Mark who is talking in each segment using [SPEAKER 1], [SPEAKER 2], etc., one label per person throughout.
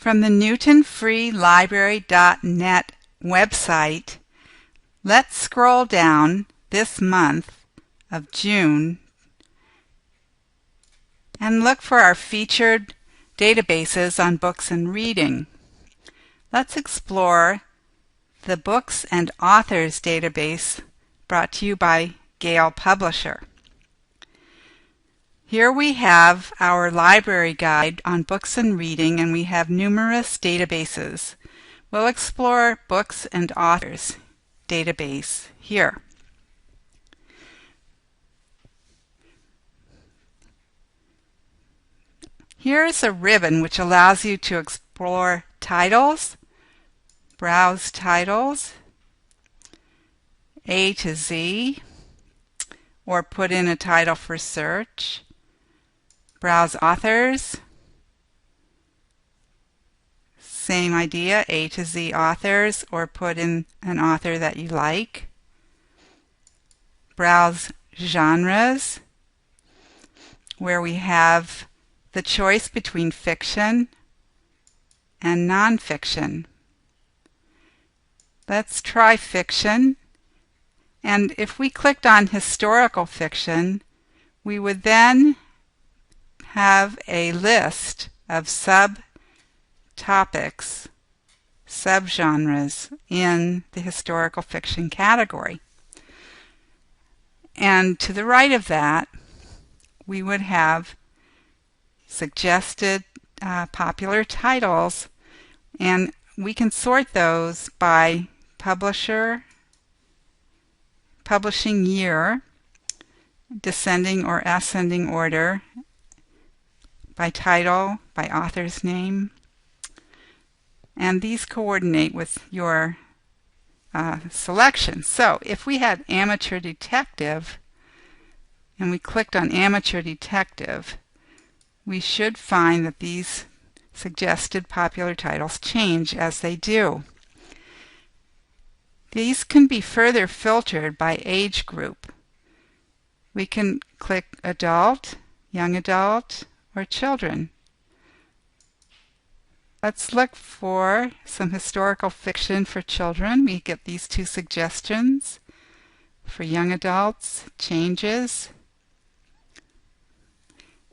[SPEAKER 1] From the NewtonFreeLibrary.net website, let's scroll down this month of June and look for our featured databases on books and reading. Let's explore the Books and Authors database brought to you by Gale Publisher. Here we have our library guide on books and reading, and we have numerous databases. We'll explore Books and Authors database here. Here is a ribbon which allows you to explore titles, browse titles, A to Z, or put in a title for search, browse authors, same idea, A to Z authors, or put in an author that you like, browse genres, where we have the choice between fiction and nonfiction. Let's try fiction, and if we clicked on historical fiction, we would then have a list of subtopics, subgenres in the historical fiction category. And to the right of that, we would have suggested popular titles, and we can sort those by publisher, publishing year, descending or ascending order, by title, by author's name, and these coordinate with your selection. So if we had Amateur Detective and we clicked on Amateur Detective, we should find that these suggested popular titles change as they do. These can be further filtered by age group. We can click adult, young adult, or children. Let's look for some historical fiction for children. We get these two suggestions. For young adults, changes,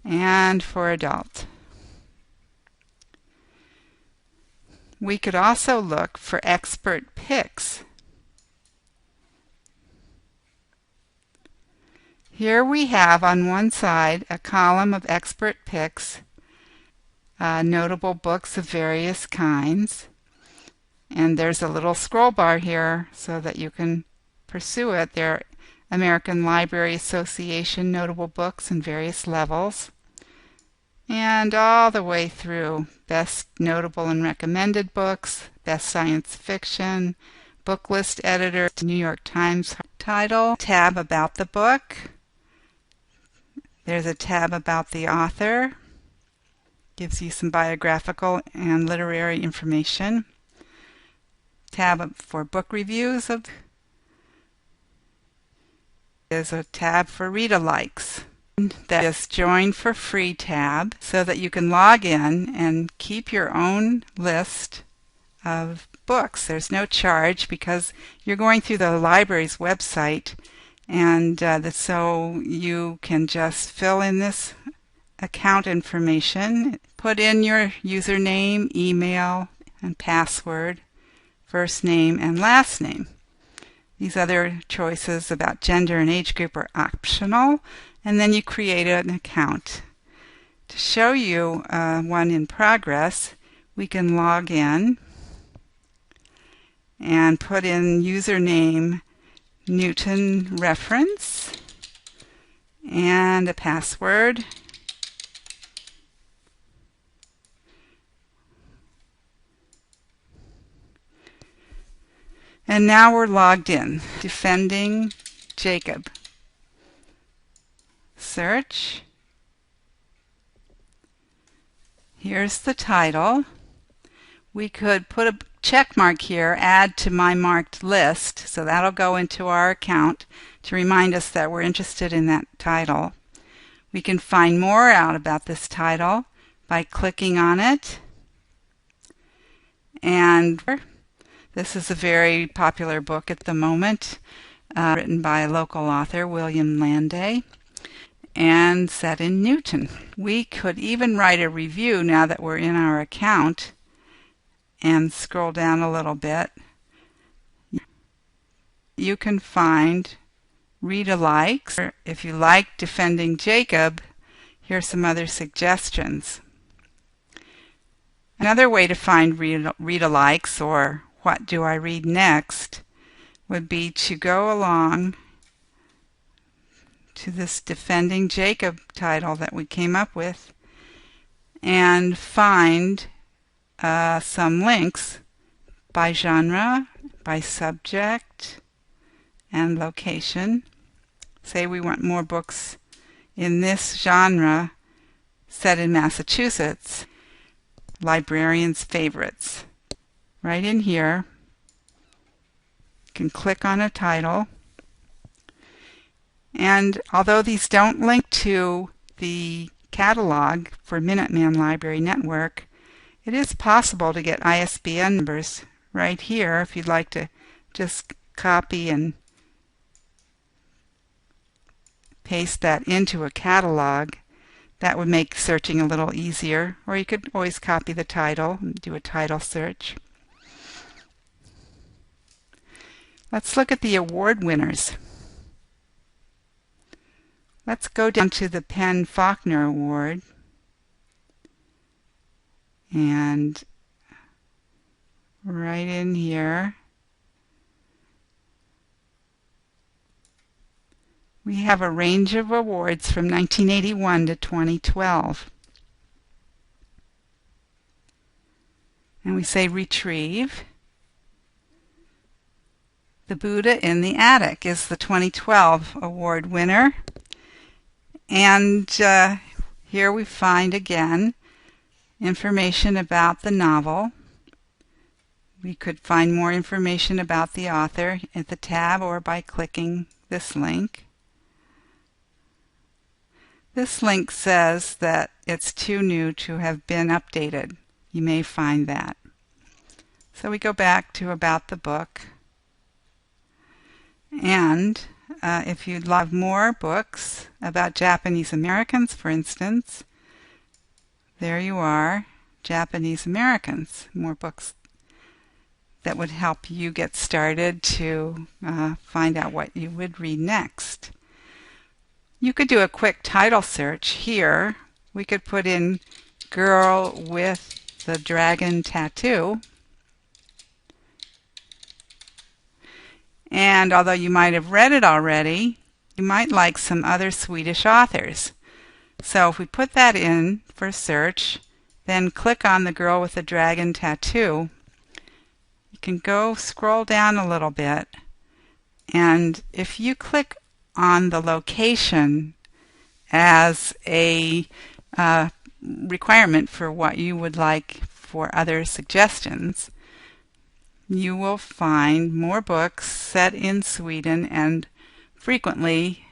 [SPEAKER 1] and for adult. We could also look for expert picks. Here we have on one side a column of expert picks, notable books of various kinds, and there's a little scroll bar here so that you can pursue it. There are American Library Association notable books in various levels, and all the way through best notable and recommended books, best science fiction, book list editor, New York Times title, tab about the book. There's a tab about the author, gives you some biographical and literary information. Tab for book reviews. There's a tab for read-alikes. That is Join for Free tab, so that you can log in and keep your own list of books. There's no charge because you're going through the library's website, and so you can just fill in this account information, put in your username, email, and password, first name and last name. These other choices about gender and age group are optional, and then you create an account. To show you one in progress, we can log in and put in username Newton Reference and a password. And now we're logged in. Defending Jacob. Search. Here's the title. We could put a check mark here, add to my marked list, so that'll go into our account to remind us that we're interested in that title. We can find more out about this title by clicking on it And this is a very popular book at the moment, written by a local author, William Landay, and set in Newton. We could even write a review now that we're in our account and scroll down a little bit. You can find read-alikes. If you like Defending Jacob, here's some other suggestions. Another way to find read-alikes, or what do I read next, would be to go along to this Defending Jacob title that we came up with and find some links by genre, by subject, and location. Say we want more books in this genre set in Massachusetts. Librarians' Favorites. Right in here, you can click on a title. And although these don't link to the catalog for Minuteman Library Network, it is possible to get ISBN numbers right here if you'd like to just copy and paste that into a catalog. That would make searching a little easier, or you could always copy the title and do a title search. Let's look at the award winners. Let's go down to the PEN/Faulkner Award, and right in here we have a range of awards from 1981 to 2012. And we say retrieve. The Buddha in the Attic is the 2012 award winner. And here we find again information about the novel. We could find more information about the author at the tab or by clicking this link. This link says that it's too new to have been updated. You may find that. So we go back to About the Book. And if you'd love more books about Japanese Americans, for instance, there you are, Japanese Americans, more books that would help you get started to find out what you would read next. You could do a quick title search here. We could put in Girl with the Dragon Tattoo. And although you might have read it already, you might like some other Swedish authors. So if we put that in for search, then click on the Girl with the Dragon Tattoo, you can go scroll down a little bit, and if you click on the location as a requirement for what you would like for other suggestions, you will find more books set in Sweden and frequently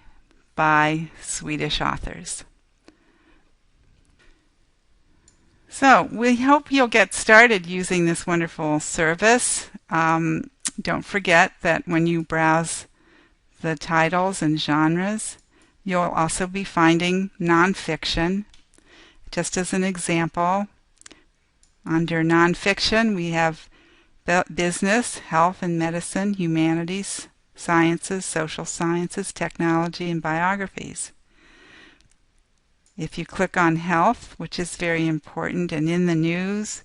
[SPEAKER 1] by Swedish authors. So we hope you'll get started using this wonderful service. Don't forget that when you browse the titles and genres, you'll also be finding nonfiction. Just as an example, under nonfiction we have business, health and medicine, humanities, sciences, social sciences, technology, and biographies. If you click on health, which is very important and in the news,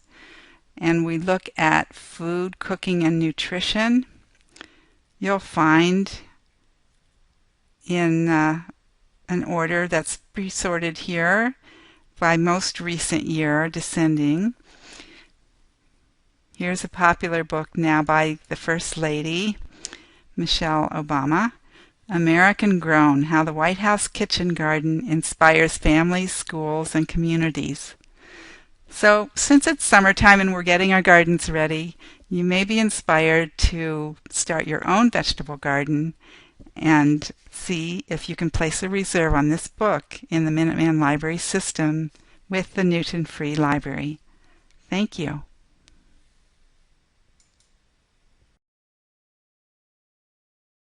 [SPEAKER 1] and we look at food, cooking, and nutrition, you'll find in an order that's pre-sorted here by most recent year, descending. Here's a popular book now by the First Lady, Michelle Obama, American Grown: How the White House Kitchen Garden Inspires Families, Schools, and Communities. So since it's summertime and we're getting our gardens ready, you may be inspired to start your own vegetable garden and see if you can place a reserve on this book in the Minuteman Library system with the Newton Free Library. Thank you.